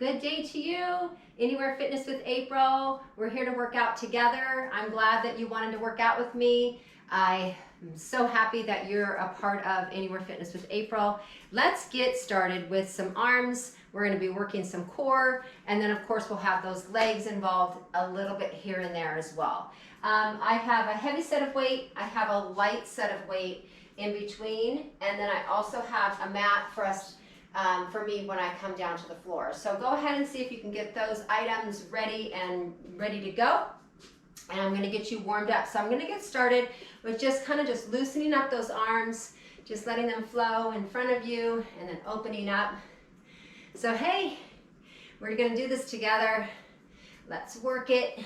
Good day to you. Anywhere Fitness with April. We're here to work out together. I'm glad that you wanted to work out with me. I am so happy that you're a part of Anywhere Fitness with April. Let's get started with some arms. We're going to be working some core, and then of course we'll have those legs involved a little bit here and there as well. I have a heavy set of weight. I have a light set of weight in between, and then I also have a mat for us for me when I come down to the floor. So go ahead and see if you can get those items ready to go. And I'm going to get you warmed up. So I'm going to get started with just loosening up those arms, just letting them flow in front of you and then opening up. So hey, we're going to do this together. Let's work it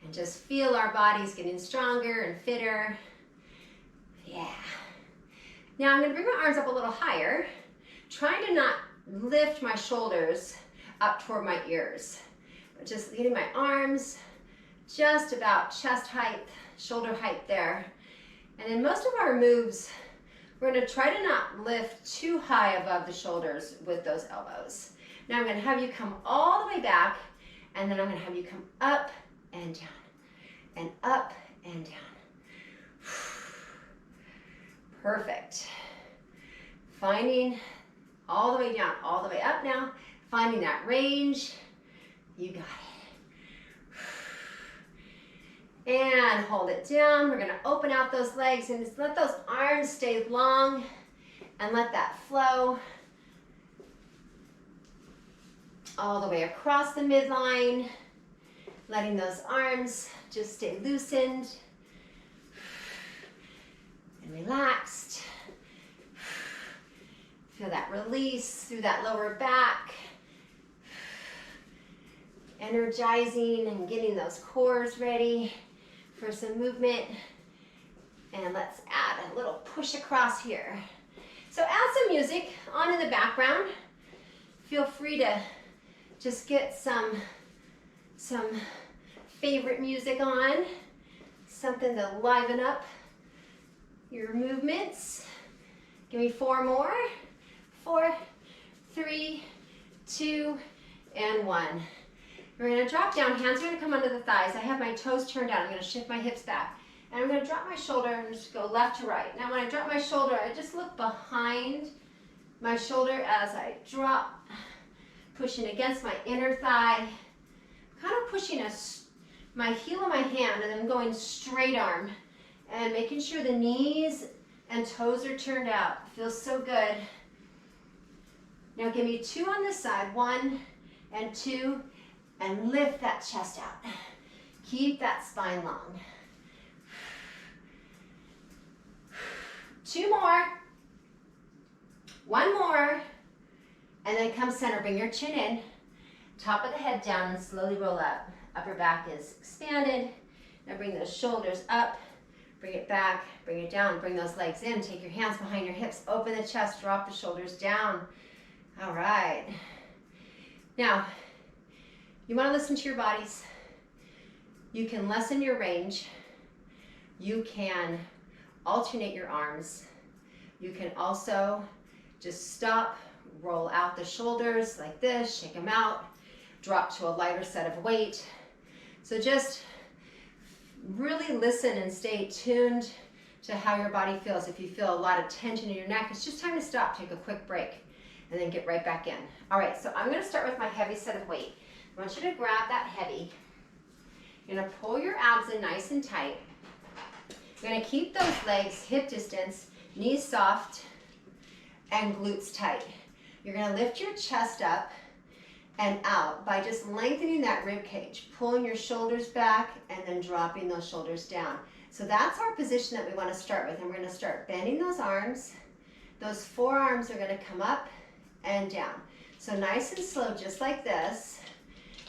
and just feel our bodies getting stronger and fitter. Yeah. Now I'm going to bring my arms up a little higher, trying to not lift my shoulders up toward my ears, but just getting my arms just about chest height, shoulder height there. And in most of our moves, we're going to try to not lift too high above the shoulders with those elbows. Now I'm going to have you come all the way back, and then I'm going to have you come up and down, and up and down. Perfect. Finding all the way down, all the way up now. Finding that range. You got it. And hold it down. We're going to open out those legs and just let those arms stay long and let that flow all the way across the midline. Letting those arms just stay loosened and relaxed. Feel that release through that lower back. Energizing and getting those cores ready for some movement. And let's add a little push across here. So add some music on in the background. Feel free to just get some favorite music on, something to liven up your movements. Give me 4 more. 4, 3, 2, and 1. We're going to drop down. Hands are going to come under the thighs. I have my toes turned down. I'm going to shift my hips back. And I'm going to drop my shoulder and just go left to right. Now when I drop my shoulder, I just look behind my shoulder as I drop, pushing against my inner thigh, kind of pushing my heel of my hand, and then going straight arm and making sure the knees and toes are turned out. Feels so good. Now give me 2 on this side, 1 and 2, and lift that chest out. Keep that spine long. 2 more, 1 more, and then come center. Bring your chin in, top of the head down, and slowly roll up. Upper back is expanded. Now bring those shoulders up, bring it back, bring it down, bring those legs in. Take your hands behind your hips, open the chest, drop the shoulders down. All right. Now, you want to listen to your bodies. You can lessen your range. You can alternate your arms. You can also just stop, roll out the shoulders like this, shake them out, drop to a lighter set of weight. So just really listen and stay tuned to how your body feels. If you feel a lot of tension in your neck, it's just time to stop, take a quick break, and then get right back in. All right, so I'm going to start with my heavy set of weight. I want you to grab that heavy. You're going to pull your abs in nice and tight. You're going to keep those legs hip distance, knees soft, and glutes tight. You're going to lift your chest up and out by just lengthening that rib cage, pulling your shoulders back and then dropping those shoulders down. So that's our position that we want to start with. And we're going to start bending those arms. Those forearms are going to come up and down. So nice and slow, just like this.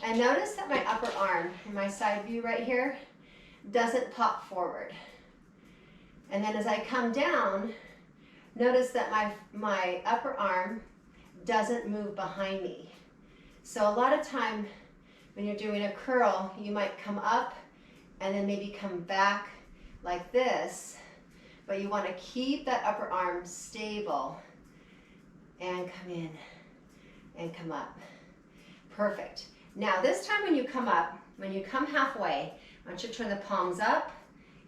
And notice that my upper arm in my side view right here doesn't pop forward. And then as I come down, notice that my upper arm doesn't move behind me. So a lot of time when you're doing a curl, you might come up and then maybe come back like this, but you want to keep that upper arm stable and come in and come up. Perfect. Now this time when you come up, when you come halfway, I want you to turn the palms up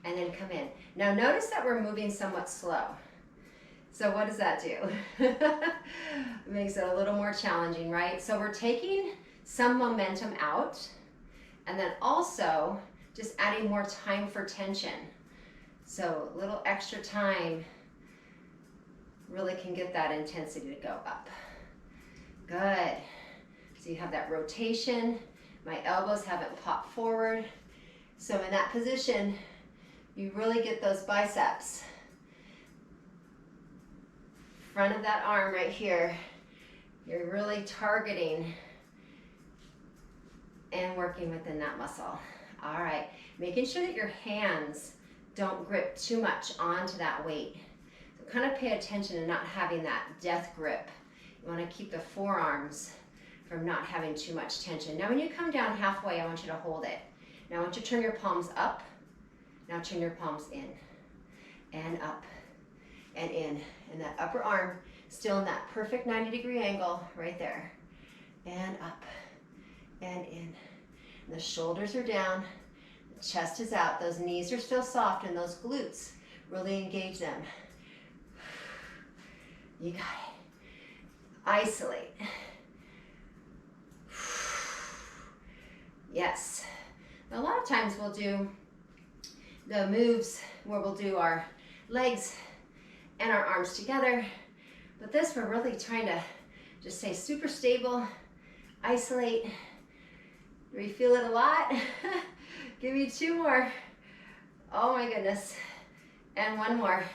and then come in. Now notice that we're moving somewhat slow. So what does that do? It makes it a little more challenging, right? So we're taking some momentum out and then also just adding more time for tension. So a little extra time really can get that intensity to go up. Good. So you have that rotation. My elbows haven't popped forward. So in that position, you really get those biceps. Front of that arm right here, you're really targeting and working within that muscle. All right, making sure that your hands don't grip too much onto that weight. So kind of pay attention to not having that death grip. You want to keep the forearms from not having too much tension. Now when you come down halfway, I want you to hold it. Now I want you to turn your palms up. Now turn your palms in and up and in. And that upper arm still in that perfect 90-degree angle right there. And up and in. And the shoulders are down, the chest is out, those knees are still soft, and those glutes, really engage them. You got it. Isolate. Yes. Now, a lot of times we'll do the moves where we'll do our legs and our arms together, but this we're really trying to just stay super stable, isolate. Do we feel it a lot? Give me 2 more. Oh my goodness. And 1 more.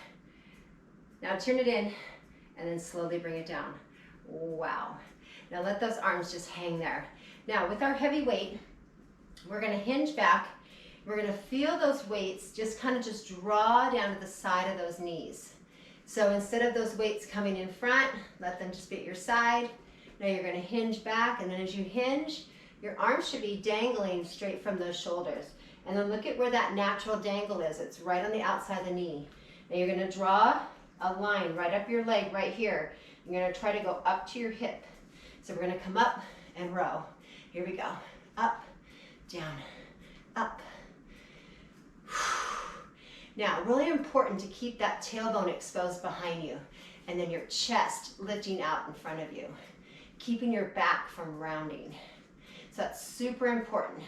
Now turn it in and then slowly bring it down. Wow. Now let those arms just hang there. Now with our heavy weight, we're gonna hinge back. We're gonna feel those weights just kind of just draw down to the side of those knees. So instead of those weights coming in front, let them just be at your side. Now you're gonna hinge back, and then as you hinge, your arms should be dangling straight from those shoulders. And then look at where that natural dangle is. It's right on the outside of the knee. Now you're gonna draw a line right up your leg right here. You're gonna try to go up to your hip. So we're gonna come up and row. Here we go. Up, down, up. Now, really important to keep that tailbone exposed behind you, and then your chest lifting out in front of you, keeping your back from rounding. So that's super important.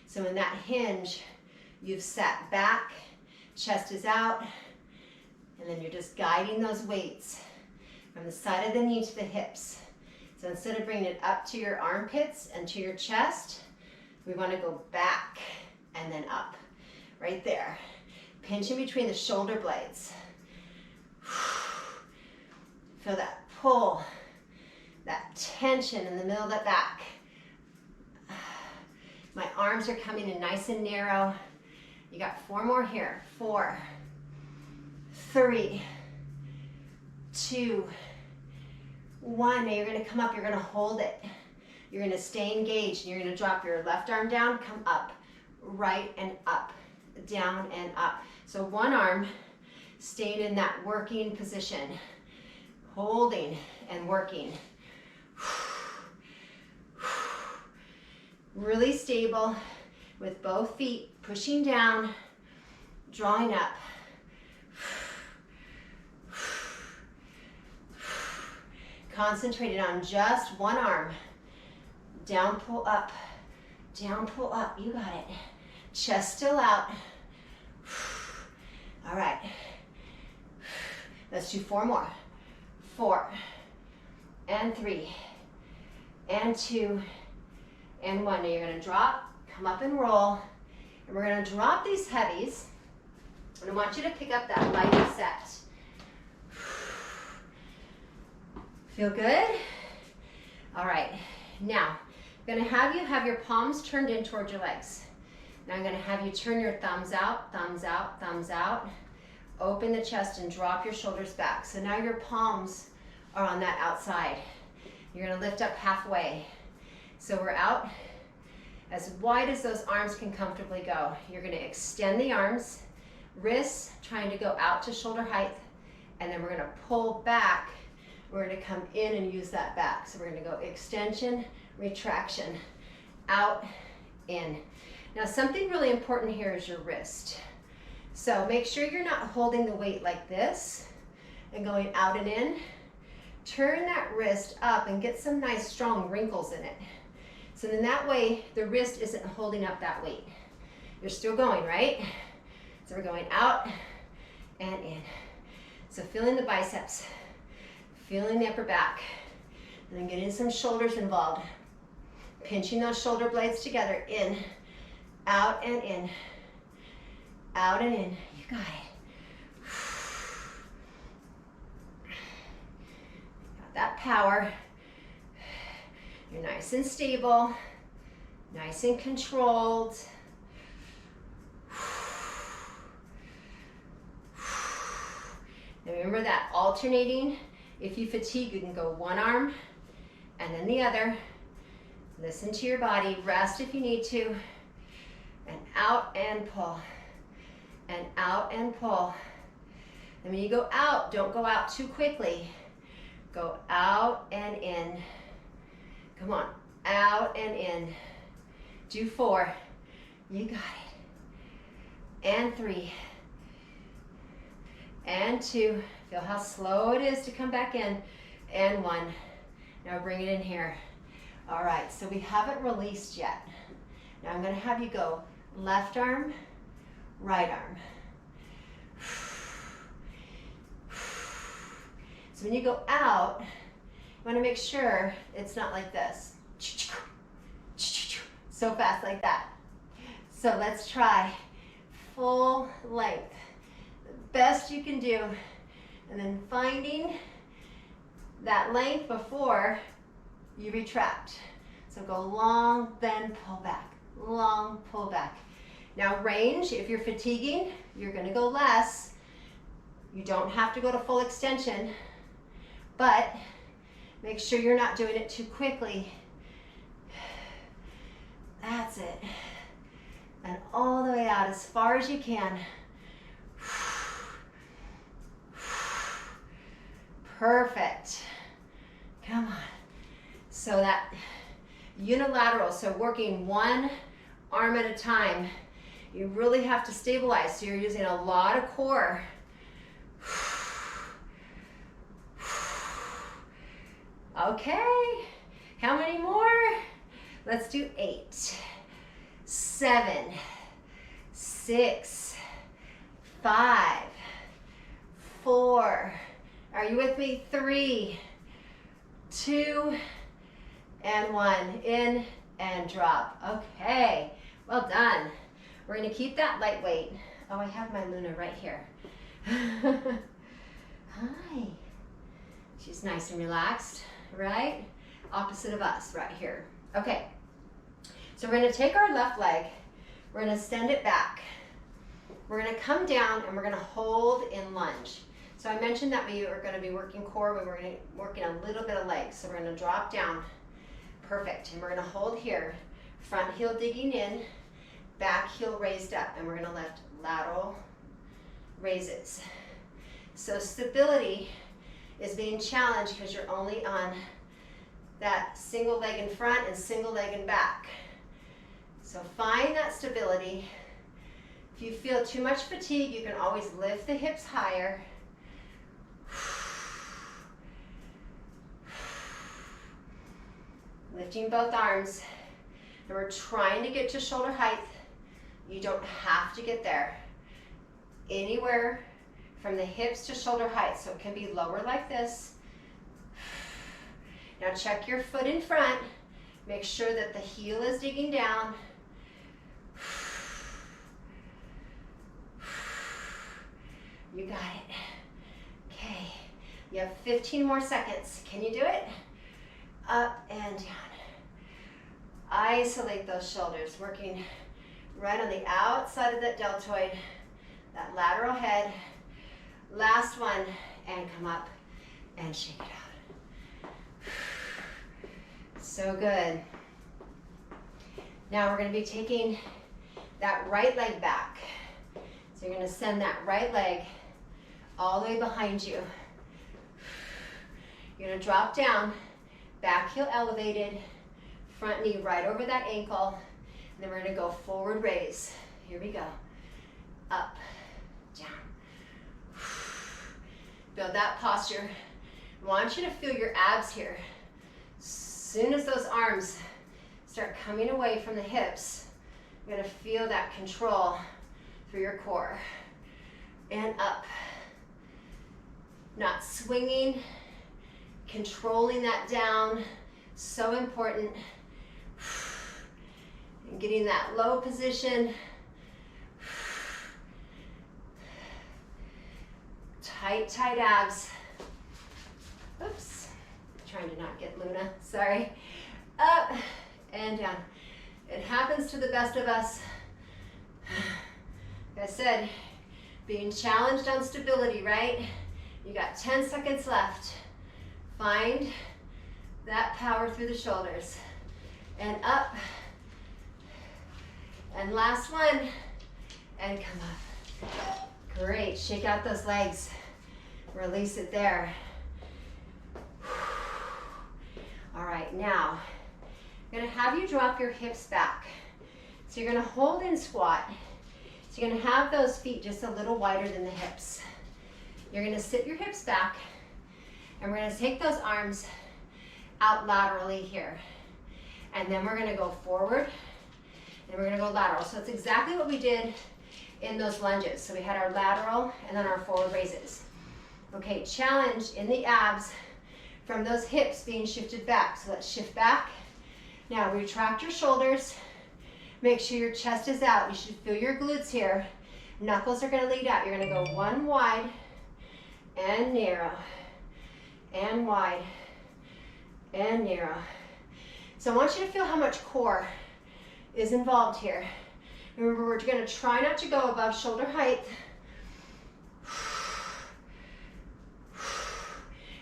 So in that hinge, you've sat back, chest is out, and then you're just guiding those weights from the side of the knee to the hips. So instead of bringing it up to your armpits and to your chest, we want to go back and then up, right there. Pinching between the shoulder blades. Feel that pull, that tension in the middle of that back. My arms are coming in nice and narrow. You got 4 more here. 4, 3, 2, 1. Now you're gonna come up, you're gonna hold it. You're gonna stay engaged, and you're gonna drop your left arm down, come up, right and up, down and up. So one arm staying in that working position, holding and working. Really stable with both feet pushing down, drawing up. Concentrated on just one arm. Down, pull up. Down, pull up. You got it. Chest still out. All right. Let's do 4 more. 4 and 3 and 2 and 1. Now you're going to drop, come up and roll. And we're going to drop these heavies. And I want you to pick up that lighter set. Feel good? All right. Now, I'm going to have you have your palms turned in towards your legs. Now I'm going to have you turn your thumbs out, thumbs out, thumbs out. Open the chest and drop your shoulders back. So now your palms are on that outside. You're going to lift up halfway. So we're out as wide as those arms can comfortably go. You're going to extend the arms, wrists trying to go out to shoulder height, and then we're going to pull back. We're going to come in and use that back. So we're going to go extension, retraction, out, in. Now something really important here is your wrist. So make sure you're not holding the weight like this and going out and in. Turn that wrist up and get some nice strong wrinkles in it. So then that way the wrist isn't holding up that weight. You're still going, right? So we're going out and in. So feeling the biceps, feeling the upper back, and then getting some shoulders involved. Pinching those shoulder blades together, in, out and in, out and in. You got it. Got that power. You're nice and stable, nice and controlled. Now remember that alternating. If you fatigue, you can go one arm and then the other. Listen to your body, rest if you need to, and out and pull, and out and pull. And when you go out, don't go out too quickly. Go out and in. Come on, out and in. Do 4. You got it. And 3. And 2. Feel how slow it is to come back in. And 1. Now bring it in here. All right, so we haven't released yet. Now I'm going to have you go left arm, right arm. So when you go out, you want to make sure it's not like this. So fast like that. So let's try full length. The best you can do. And then finding that length before you retract. So go long, then pull back. Long, pull back. Now range, if you're fatiguing, you're going to go less. You don't have to go to full extension, but make sure you're not doing it too quickly. That's it. And all the way out as far as you can. Perfect. Come on. So that unilateral, so working one arm at a time, you really have to stabilize. So you're using a lot of core. Okay, how many more? Let's do 8, 7, 6, 5, 4. Are you with me? 3, 2, and 1. In and drop. Okay, well done. We're going to keep that lightweight. Oh, I have my Luna right here. Hi. She's nice and relaxed, right? Opposite of us right here. Okay, so we're going to take our left leg. We're going to extend it back. We're going to come down and we're going to hold in lunge. So I mentioned that we are going to be working core, but we're going to be working a little bit of legs. So we're going to drop down. Perfect. And we're going to hold here. Front heel digging in, back heel raised up, and we're going to lift lateral raises. So stability is being challenged because you're only on that single leg in front and single leg in back. So find that stability. If you feel too much fatigue, you can always lift the hips higher. Lifting both arms. And we're trying to get to shoulder height. You don't have to get there. Anywhere from the hips to shoulder height. So it can be lower like this. Now check your foot in front. Make sure that the heel is digging down. You got it. Okay, you have 15 more seconds. Can you do it? Up and down. Isolate those shoulders, working right on the outside of that deltoid, that lateral head. Last one, and come up and shake it out. So good. Now we're going to be taking that right leg back. So you're going to send that right leg all the way behind you. You're going to drop down, back heel elevated, front knee right over that ankle. And then we're gonna go forward raise. Here we go. Up, down. Build that posture. I want you to feel your abs here. As soon as those arms start coming away from the hips, you're gonna feel that control through your core. And up. Not swinging, controlling that down. So important. And getting that low position. Tight, tight abs. Oops, trying to not get Luna, sorry. Up and down. It happens to the best of us. Like I said, being challenged on stability, right? You got 10 seconds left. Find that power through the shoulders. And up. And last one. And come up. Great, shake out those legs. Release it there. All right, now, I'm gonna have you drop your hips back. So you're gonna hold in squat. So you're gonna have those feet just a little wider than the hips. You're gonna sit your hips back, and we're gonna take those arms out laterally here. And then we're gonna go forward, and we're gonna go lateral. So it's exactly what we did in those lunges. So we had our lateral and then our forward raises. Okay, challenge in the abs from those hips being shifted back. So let's shift back. Now retract your shoulders. Make sure your chest is out. You should feel your glutes here. Knuckles are gonna lead out. You're gonna go one wide and narrow and wide and narrow. So I want you to feel how much core is involved here. Remember, we're gonna try not to go above shoulder height.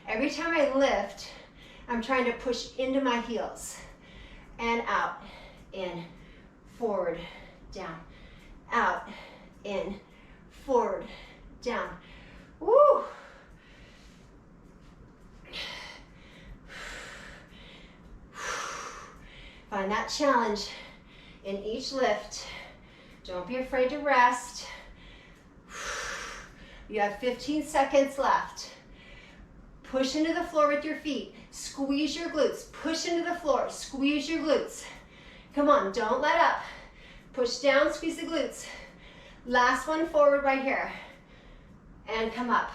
Every time I lift, I'm trying to push into my heels and out, in, forward, down, out, in, forward, down. Woo! Find that challenge in each lift. Don't be afraid to rest. You have 15 seconds left. Push into the floor with your feet. Squeeze your glutes. Push into the floor. Squeeze your glutes. Come on, don't let up. Push down, squeeze the glutes. Last one forward right here. And come up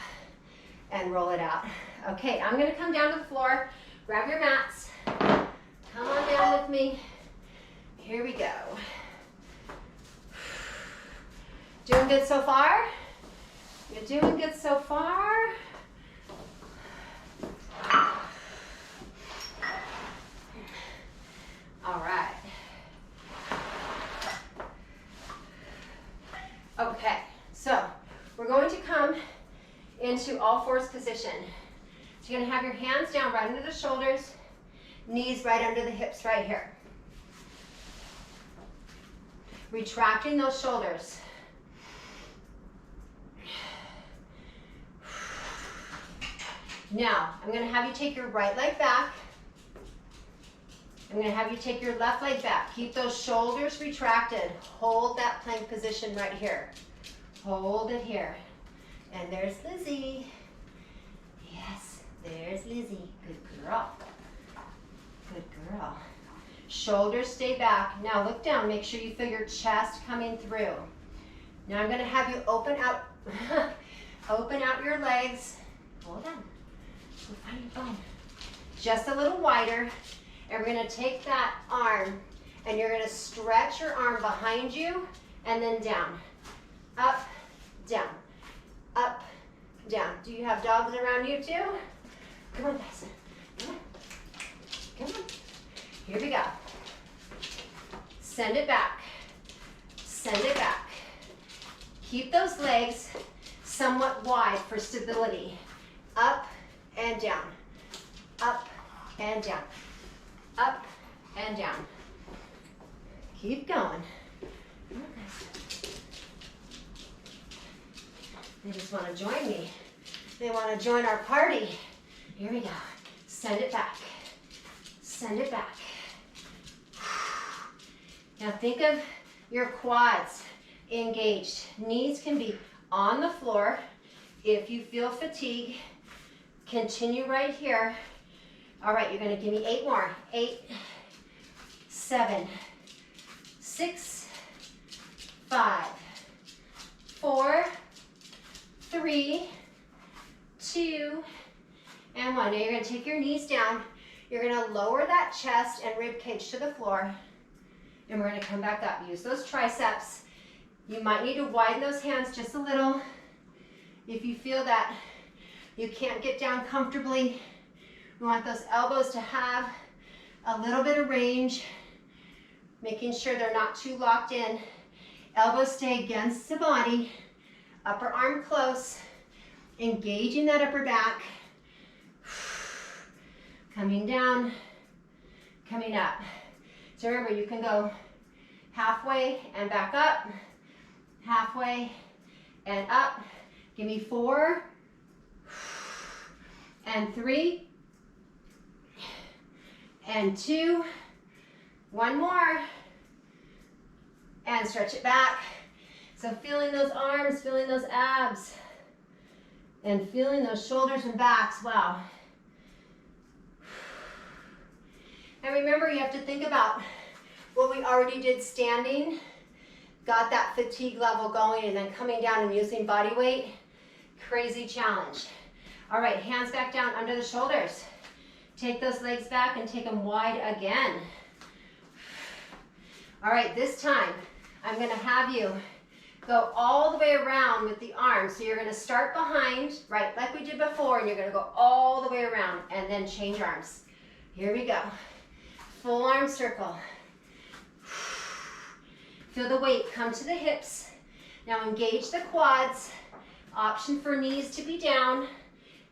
and roll it out. Okay, I'm gonna come down to the floor. Grab your mats. Come on down with me. Here we go. Doing good so far? You're doing good so far? All right. Okay, so we're going to come into all fours position. So you're gonna have your hands down right under the shoulders, knees right under the hips right here. Retracting those shoulders. Now, I'm gonna have you take your right leg back. I'm gonna have you take your left leg back. Keep those shoulders retracted. Hold that plank position right here. Hold it here. And there's Lizzie. Yes, there's Lizzie. Good girl. Good girl. Shoulders stay back. Now look down. Make sure you feel your chest coming through. Now I'm gonna have you open out, open out your legs. Hold on. Go find your phone. Just a little wider. And we're gonna take that arm and you're gonna stretch your arm behind you and then down. Up, down, up, down. Do you have dogs around you too? Come on, guys. Come on. Come on. Here we go. Send it back. Send it back. Keep those legs somewhat wide for stability. Up and down. Up and down. Up and down. Keep going. Come on, guys. They just want to join me. They want to join our party. Here we go. Send it back. Send it back. Now think of your quads engaged. Knees can be on the floor. If you feel fatigue, continue right here. All right, you're gonna give me 8 more. 8, 7, 6, 5, 4, 3, 2, and 1. Now you're gonna take your knees down. You're gonna lower that chest and rib cage to the floor, and we're gonna come back up. Use those triceps. You might need to widen those hands just a little. If you feel that you can't get down comfortably, we want those elbows to have a little bit of range, making sure they're not too locked in. Elbows stay against the body, upper arm close, engaging that upper back, coming down, coming up. So remember, you can go halfway and back up, halfway and up. Give me 4 and 3 and 2. 1 more. And stretch it back. So feeling those arms, feeling those abs, and feeling those shoulders and backs. Wow. And remember, you have to think about what we already did standing, got that fatigue level going, and then coming down and using body weight. Crazy challenge. All right, hands back down under the shoulders. Take those legs back and take them wide again. All right, this time I'm gonna have you go all the way around with the arms. So you're gonna start behind, right, like we did before, and you're gonna go all the way around and then change arms. Here we go. Full arm circle. Feel the weight come to the hips. Now engage the quads. Option for knees to be down.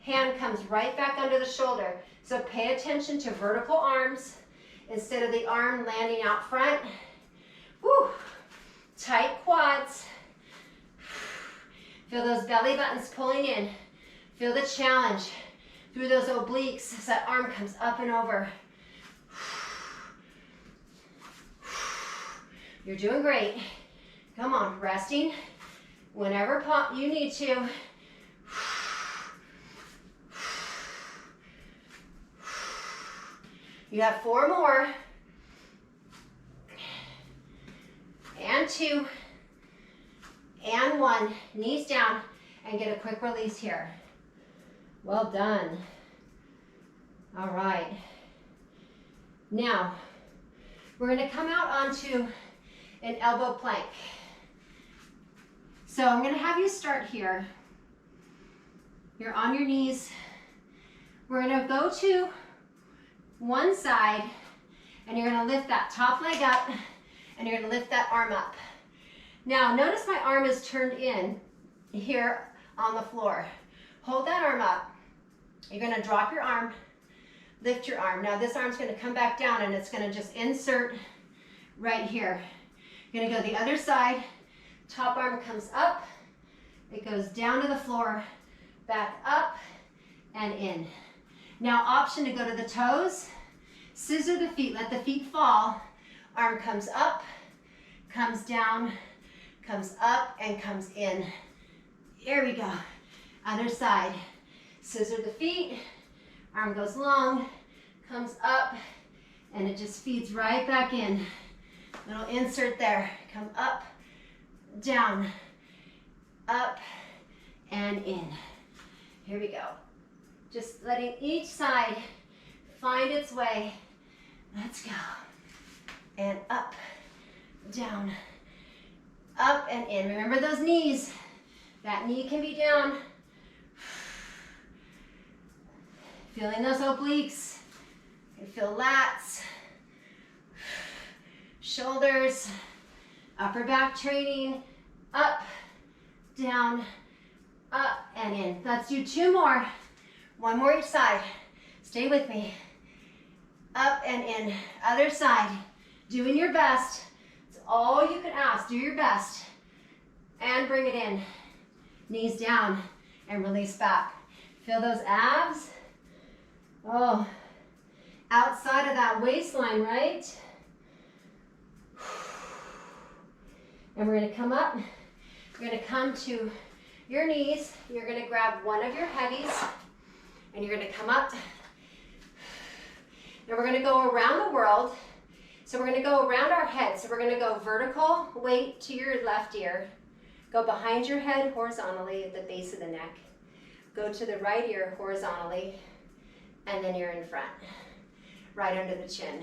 Hand comes right back under the shoulder. So pay attention to vertical arms instead of the arm landing out front. Woo. Tight quads. Feel those belly buttons pulling in. Feel the challenge through those obliques as that arm comes up and over. You're doing great. Come on, resting whenever you need to. You have 4 more. And 2. And 1. Knees down and get a quick release here. Well done. All right. Now, we're going to come out onto an elbow plank. So I'm going to have you start here. You're on your knees. We're going to go to one side, and you're going to lift that top leg up, and you're going to lift that arm up. Now, notice my arm is turned in here on the floor. Hold that arm up. You're going to drop your arm, lift your arm. Now, this arm's going to come back down, and it's going to just insert right here. You're going to go the other side. Top arm comes up. It goes down to the floor, back up, and in. Now, option to go to the toes. Scissor the feet. Let the feet fall. Arm comes up, comes down, comes up, and comes in. Here we go. Other side. Scissor the feet. Arm goes long, comes up, and it just feeds right back in. Little insert there. Come up, down, up, and in. Here we go. Just letting each side find its way. Let's go. And up, down, up, and in. Remember those knees. That knee can be down. Feeling those obliques. You can feel lats, shoulders, upper back training. Up, down, up, and in. Let's do 2 more. 1 more each side. Stay with me. Up and in. Other side. Doing your best. It's all you can ask. Do your best. And bring it in. Knees down and release back. Feel those abs? Oh, outside of that waistline, right? And we're gonna come up. You're gonna come to your knees. You're gonna grab one of your heavies and you're gonna come up. And we're gonna go around the world. So we're gonna go around our head. So we're gonna go vertical weight to your left ear. Go behind your head horizontally at the base of the neck. Go to the right ear horizontally, and then you're in front, right under the chin.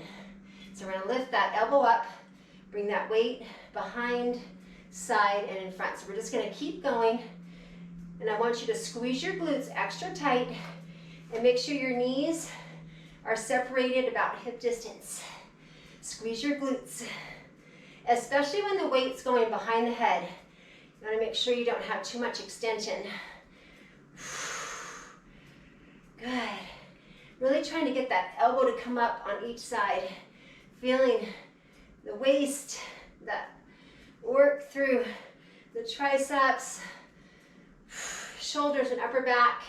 So we're gonna lift that elbow up, bring that weight behind, side, and in front. So we're just gonna keep going, and I want you to squeeze your glutes extra tight and make sure your knees are separated about hip distance. Squeeze your glutes, especially when the weight's going behind the head. You want to make sure you don't have too much extension. Good. Really trying to get that elbow to come up on each side. Feeling the waist, that work through the triceps, shoulders and upper back.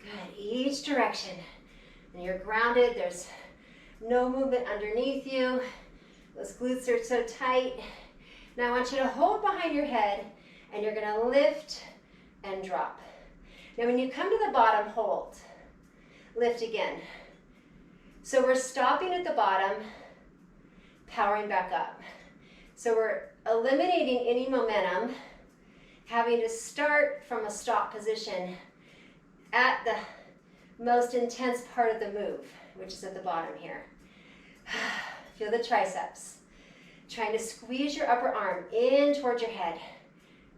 Good, each direction. And you're grounded, there's no movement underneath you. Those glutes are so tight. Now I want you to hold behind your head and you're gonna lift and drop. Now when you come to the bottom, hold. Lift again. So we're stopping at the bottom, powering back up. So we're eliminating any momentum, having to start from a stop position at the most intense part of the move, which is at the bottom here. Feel the triceps. Trying to squeeze your upper arm in towards your head.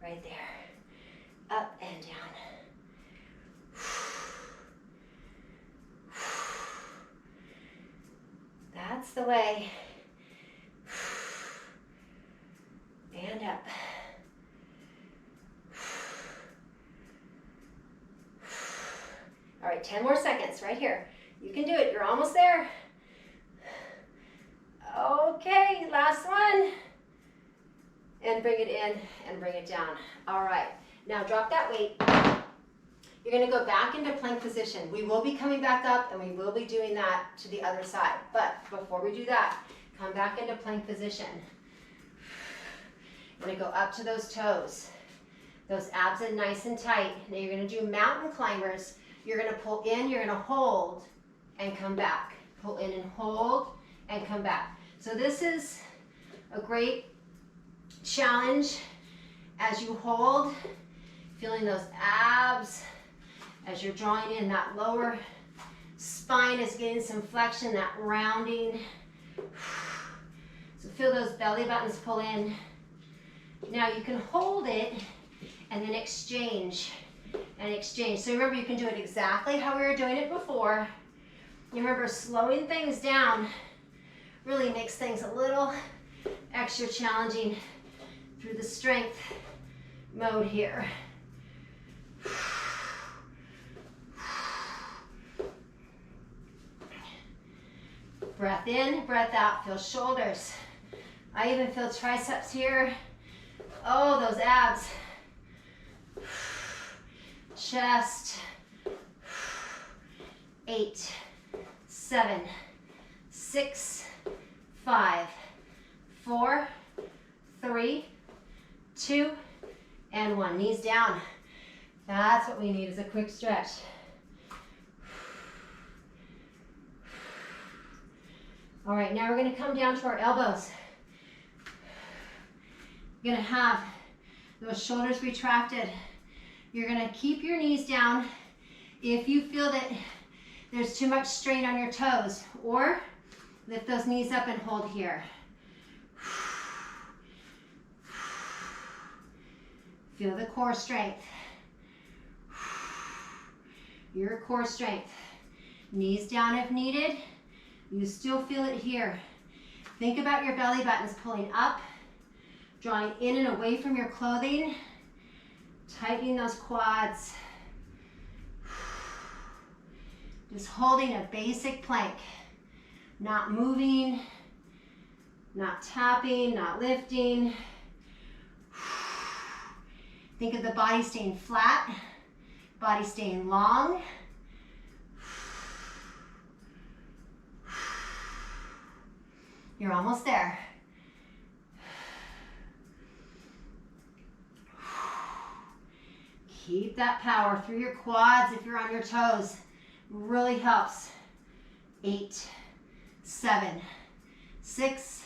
Right there. Up and down. That's the way. And up. All right, 10 more seconds right here. You can do it, you're almost there. Okay, last one. And bring it in and bring it down. All right, now drop that weight. You're gonna go back into plank position. We will be coming back up and we will be doing that to the other side. But before we do that, come back into plank position. You're gonna go up to those toes. Those abs are nice and tight. Now you're gonna do mountain climbers. You're gonna pull in, you're gonna hold and come back. Pull in and hold and come back. So this is a great challenge as you hold, feeling those abs, as you're drawing in that lower spine is getting some flexion, that rounding. So feel those belly buttons pull in. Now you can hold it and then exchange and exchange. So remember, you can do it exactly how we were doing it before. You remember, slowing things down really makes things a little extra challenging through the strength mode here. Breath in, breath out. Feel shoulders. I even feel triceps here. Oh, those abs. Chest. 8, 7, 6, 5, 4, 3, 2, and 1. Knees down. That's what we need, is a quick stretch. All right, now we're going to come down to our elbows. You're going to have those shoulders retracted. You're going to keep your knees down if you feel that there's too much strain on your toes, or lift those knees up and hold here. Feel the core strength. Your core strength. Knees down if needed. You still feel it here. Think about your belly buttons pulling up, drawing in and away from your clothing, tightening those quads. Just holding a basic plank, not moving, not tapping, not lifting. Think of the body staying flat, body staying long. You're almost there. Keep that power through your quads if you're on your toes. Really helps. 8, 7, 6,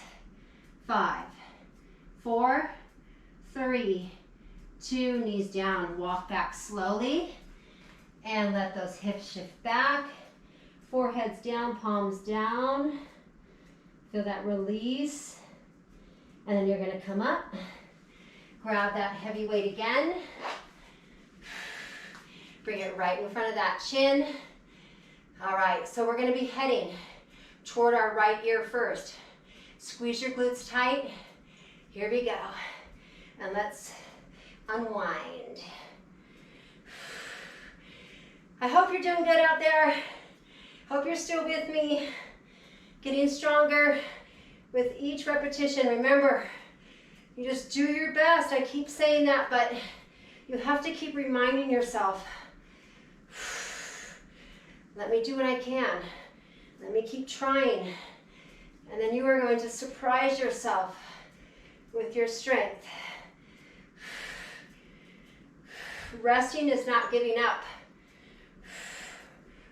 5, 4, 3, 2, knees down. Walk back slowly and let those hips shift back. Forehead's down, palms down. Feel that release. And then you're going to come up. Grab that heavy weight again. Bring it right in front of that chin. All right, so we're going to be heading toward our right ear first. Squeeze your glutes tight. Here we go. And let's unwind. I hope you're doing good out there. Hope you're still with me. Getting stronger with each repetition. Remember, you just do your best. I keep saying that, but you have to keep reminding yourself. Let me do what I can. Let me keep trying. And then you are going to surprise yourself with your strength. Resting is not giving up.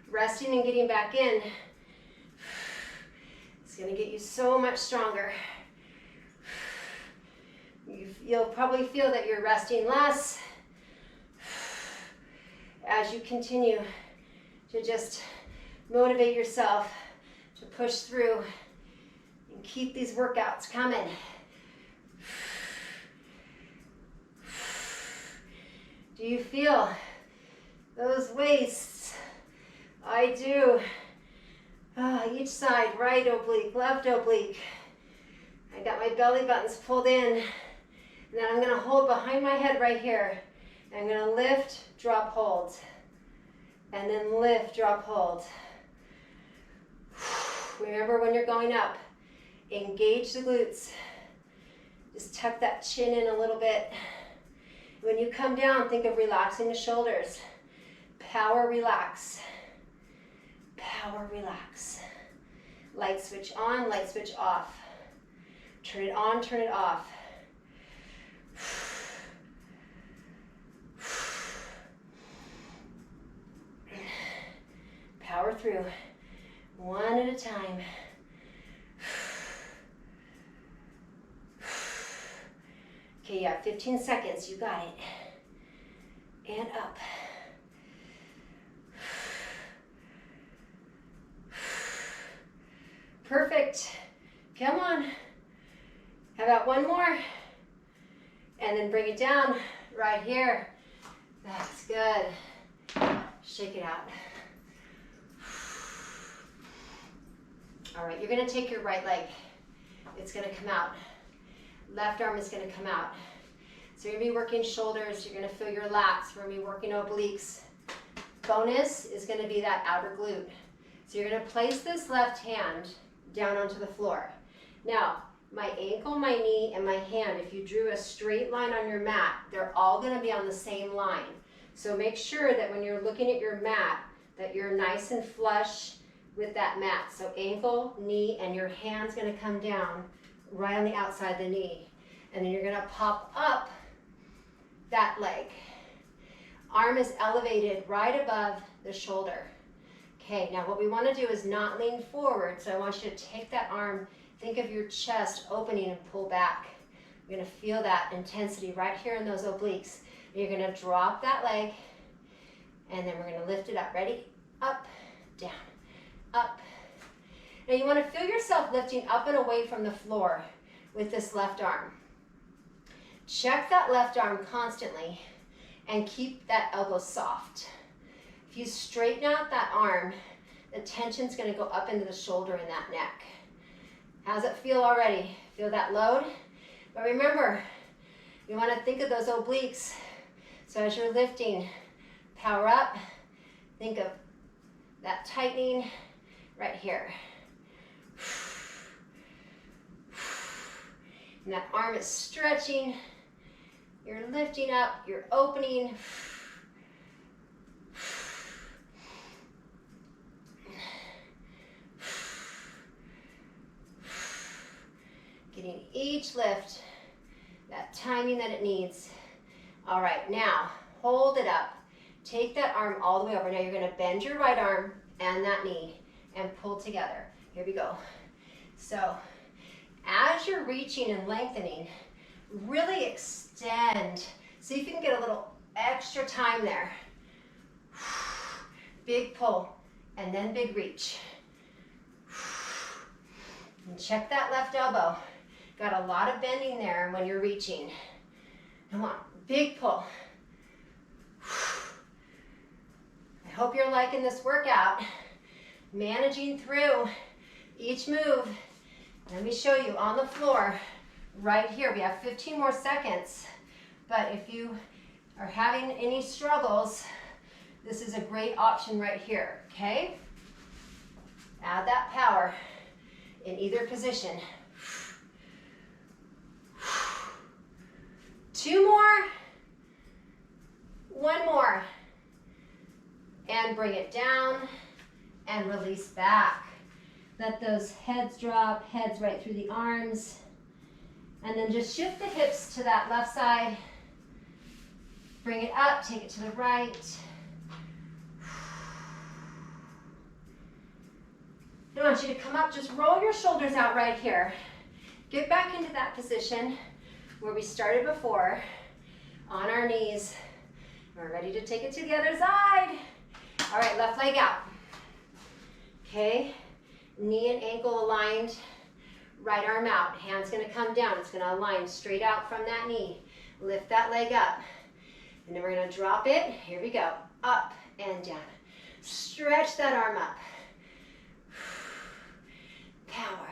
Resting and getting back in is going to get you so much stronger. You'll probably feel that you're resting less as you continue to just motivate yourself to push through and keep these workouts coming. Do you feel those waists? I do. Each side, right oblique, left oblique. I got my belly buttons pulled in. And then I'm going to hold behind my head right here. I'm going to lift, drop, hold. And then lift, drop, hold. Remember, when you're going up, engage the glutes. Just tuck that chin in a little bit. When you come down, think of relaxing the shoulders. Power, relax. Power, relax. Light switch on, light switch off. Turn it on, turn it off. Power through, one at a time. Okay, you have 15 seconds, you got it. And up. Perfect. Come on. How about one more? And then bring it down right here. That's good. Shake it out. All right, you're going to take your right leg. It's going to come out. Left arm is going to come out. So you're going to be working shoulders. You're going to feel your lats. We're going to be working obliques. Bonus is going to be that outer glute. So you're going to place this left hand down onto the floor. Now, my ankle, my knee, and my hand, if you drew a straight line on your mat, they're all going to be on the same line. So make sure that when you're looking at your mat, that you're nice and flush with that mat. So ankle, knee, and your hand's going to come down right on the outside of the knee. And then you're going to pop up that leg. Arm is elevated right above the shoulder. Okay, now what we want to do is not lean forward. So I want you to take that arm, think of your chest opening and pull back. You're going to feel that intensity right here in those obliques. You're going to drop that leg, and then we're going to lift it up. Ready? Up, down, up. Now you want to feel yourself lifting up and away from the floor with this left arm. Check that left arm constantly and keep that elbow soft. If you straighten out that arm, the tension's going to go up into the shoulder and that neck. How's it feel already? Feel that load? But remember, you want to think of those obliques. So as you're lifting, power up. Think of that tightening right here. And that arm is stretching. You're lifting up, you're opening. Getting each lift that timing that it needs. All right, now hold it up. Take that arm all the way over. Now you're gonna bend your right arm and that knee and pull together. Here we go. So as you're reaching and lengthening, really extend. See if you can get a little extra time there. Big pull and then big reach. And check that left elbow. Got a lot of bending there when you're reaching. Come on, big pull. I hope you're liking this workout. Managing through each move. Let me show you on the floor right here. We have 15 more seconds. But if you are having any struggles, this is a great option right here, okay? Add that power in either position. 2 more. 1 more. And bring it down and release back. Let those heads drop, heads right through the arms. And then just shift the hips to that left side. Bring it up, take it to the right. I want you to come up, just roll your shoulders out right here. Get back into that position where we started before, on our knees. We're ready to take it to the other side. All right, left leg out. Okay, knee and ankle aligned, right arm out. Hand's gonna come down, it's gonna align straight out from that knee. Lift that leg up. And then we're gonna drop it, here we go, up and down. Stretch that arm up. Power.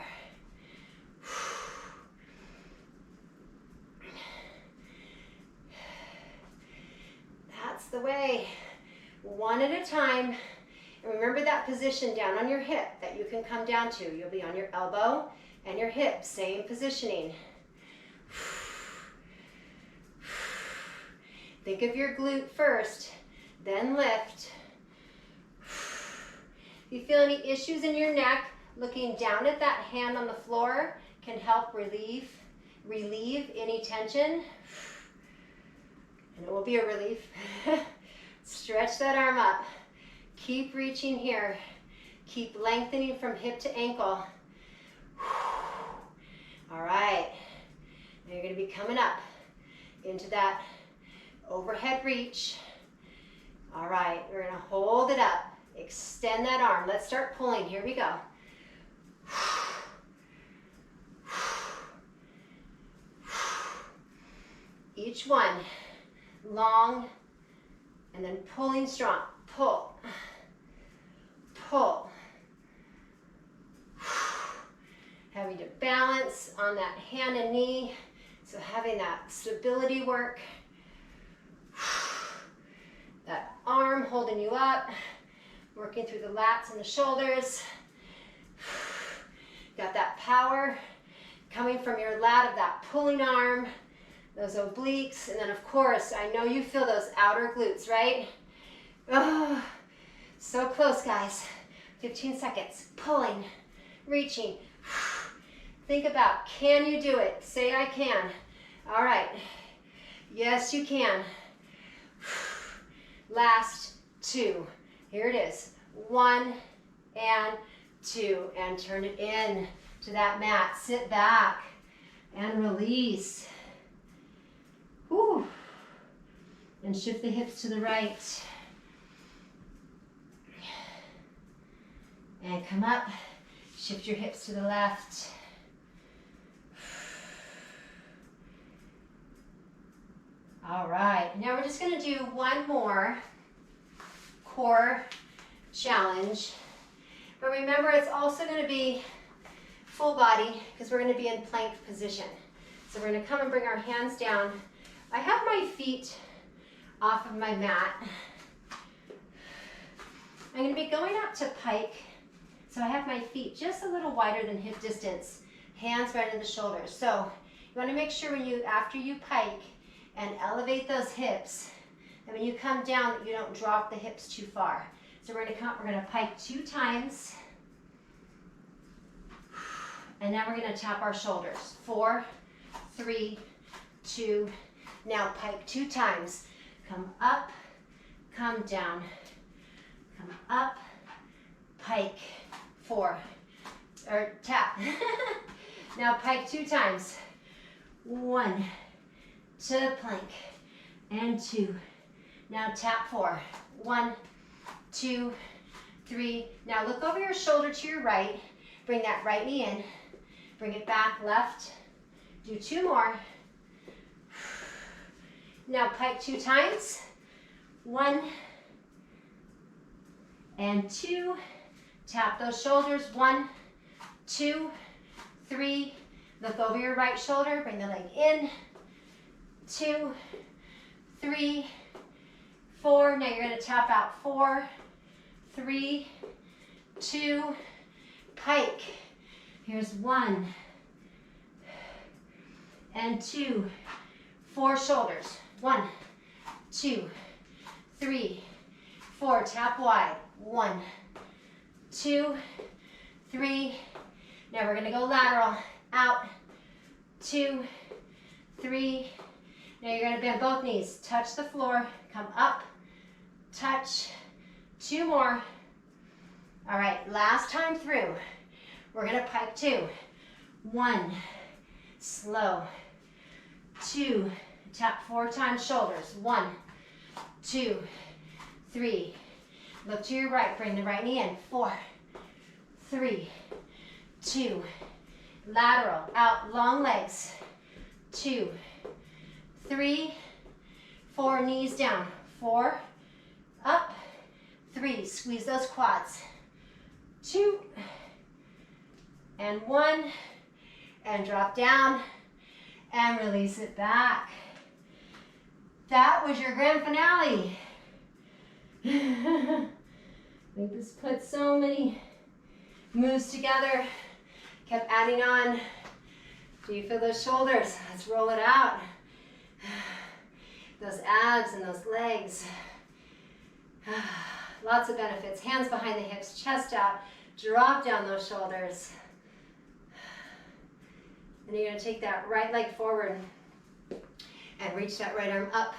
That's the way. One at a time. And remember that position down on your hip that you can come down to. You'll be on your elbow and your hip, same positioning. Think of your glute first, then lift. If you feel any issues in your neck, looking down at that hand on the floor can help relieve any tension. And it will be a relief. Stretch that arm up. Keep reaching here. Keep lengthening from hip to ankle. All right. Now you're going to be coming up into that overhead reach. All right, we're going to hold it up. Extend that arm. Let's start pulling. Here we go. Each one long and then pulling strong. Pull. Pull. Having to balance on that hand and knee. So having that stability work. That arm holding you up. Working through the lats and the shoulders. Got that power coming from your lat of that pulling arm, those obliques, and then of course, I know you feel those outer glutes, right? Oh, so close, guys. 15 seconds. Pulling, reaching. Think about, can you do it? Say I can. All right. Yes, you can. Last 2. Here it is. 1 and 2. And turn it in to that mat. Sit back and release. Whew. And shift the hips to the right. And come up. Shift your hips to the left. All right, now we're just gonna do one more core challenge. But remember, it's also gonna be full body because we're gonna be in plank position. So we're gonna come and bring our hands down. I have my feet off of my mat. I'm gonna be going up to pike. So I have my feet just a little wider than hip distance, hands right in the shoulders. So you wanna make sure after you pike and elevate those hips, and when you come down that you don't drop the hips too far. So we're gonna pike 2 times. And now we're gonna tap our shoulders. 4, 3, 2. Now pike 2 times. Come up, come down, come up, pike, 4, or tap. Now pike 2 times. 1, to plank, and 2. Now tap 4. 1, 2, 3. Now look over your shoulder to your right. Bring that right knee in. Bring it back, left. Do 2 more. Now pike 2 times. 1 and 2. Tap those shoulders. 1, 2, 3. Look over your right shoulder. Bring the leg in. 2, 3, 4. Now you're going to tap out. 4, 3, 2. Pike. Here's 1 and 2. 4 shoulders. 1, 2, 3, 4. Tap wide. 1, 2, 3. Now we're going to go lateral. Out. 2, 3. Now you're going to bend both knees. Touch the floor. Come up. Touch. 2 more. All right, last time through. We're going to pike 2. 1. Slow. 2. Tap 4 times shoulders. 1, 2, 3. Look to your right. Bring the right knee in. 4, 3, 2. Lateral. Out. Long legs. 2, 3, 4. Knees down. 4. Up. 3. Squeeze those quads. 2. And 1. And drop down. And release it back. That was your grand finale. We just put so many moves together. Kept adding on. Do you feel those shoulders? Let's roll it out. Those abs and those legs. Lots of benefits. Hands behind the hips, chest out. Drop down those shoulders. And you're going to take that right leg forward and reach that right arm up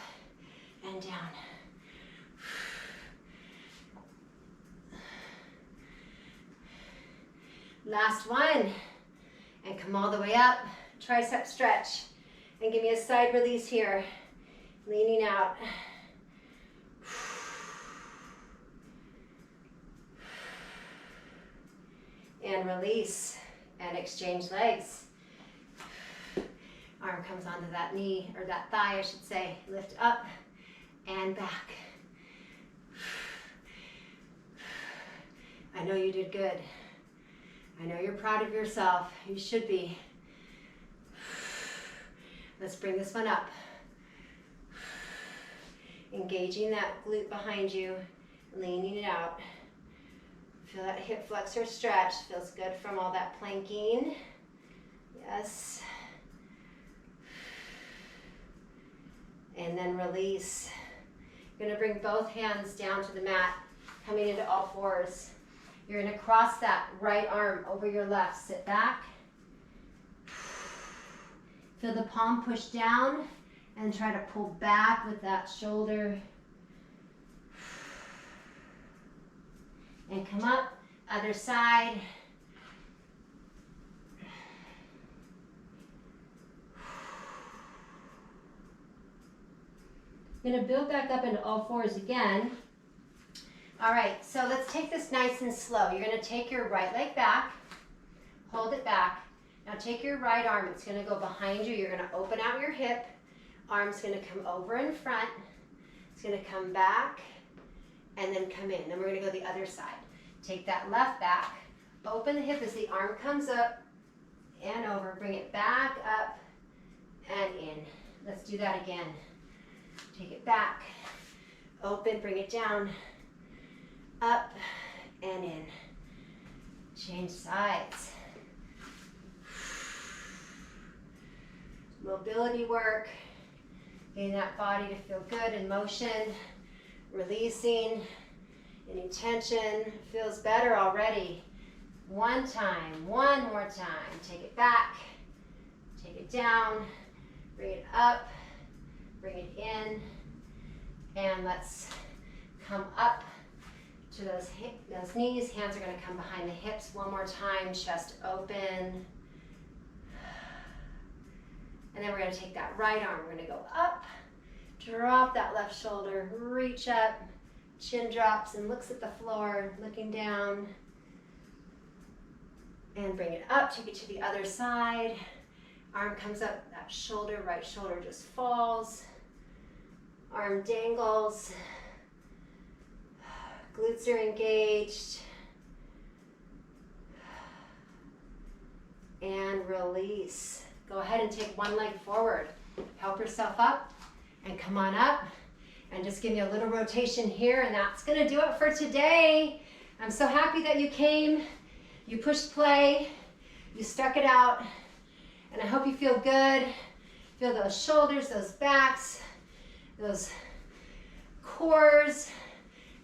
and down. Last one. And come all the way up. Tricep stretch. And give me a side release here. Leaning out. And release. And exchange legs. Arm comes onto that knee, or that thigh, I should say. Lift up and back. I know you did good. I know you're proud of yourself. You should be. Let's bring this one up. Engaging that glute behind you, leaning it out. Feel that hip flexor stretch. Feels good from all that planking. Yes. And then release. You're going to bring both hands down to the mat, coming into all fours. You're going to cross that right arm over your left. Sit back. Feel the palm push down and try to pull back with that shoulder. And come up, other side. You're going to build back up into all fours again. All right, so let's take this nice and slow. You're going to take your right leg back, hold it back. Now take your right arm. It's going to go behind you. You're going to open out your hip. Arm's going to come over in front. It's going to come back and then come in. Then we're going to go the other side. Take that left back. Open the hip as the arm comes up and over. Bring it back up and in. Let's do that again. Take it back. Open, bring it down. Up and in. Change sides. Mobility work. Getting that body to feel good in motion. Releasing any tension. Feels better already. One time, one more time. Take it back, take it down, bring it up, bring it in, and let's come up to those knees. Hands are going to come behind the hips. One more time, chest open. And then we're going to take that right arm. We're going to go up, drop that left shoulder, reach up, chin drops and looks at the floor, looking down. And bring it up, take it to the other side. Arm comes up, that shoulder, right shoulder just falls. Arm dangles. Glutes are engaged. And release. Go ahead and take one leg forward. Help yourself up and come on up. And just give me a little rotation here, and that's gonna do it for today. I'm so happy that you came. You pushed play, you stuck it out, and I hope you feel good. Feel those shoulders, those backs, those cores,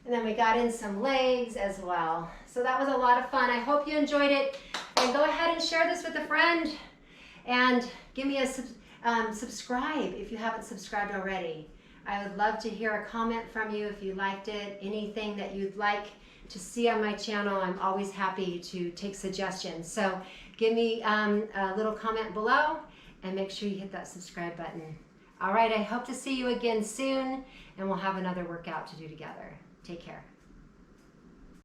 and then we got in some legs as well. So that was a lot of fun. I hope you enjoyed it, and go ahead and share this with a friend, and give me a subscribe if you haven't subscribed already. I would love to hear a comment from you if you liked it, anything that you'd like to see on my channel. I'm always happy to take suggestions. So give me a little comment below and make sure you hit that subscribe button. All right, I hope to see you again soon, and we'll have another workout to do together. Take care.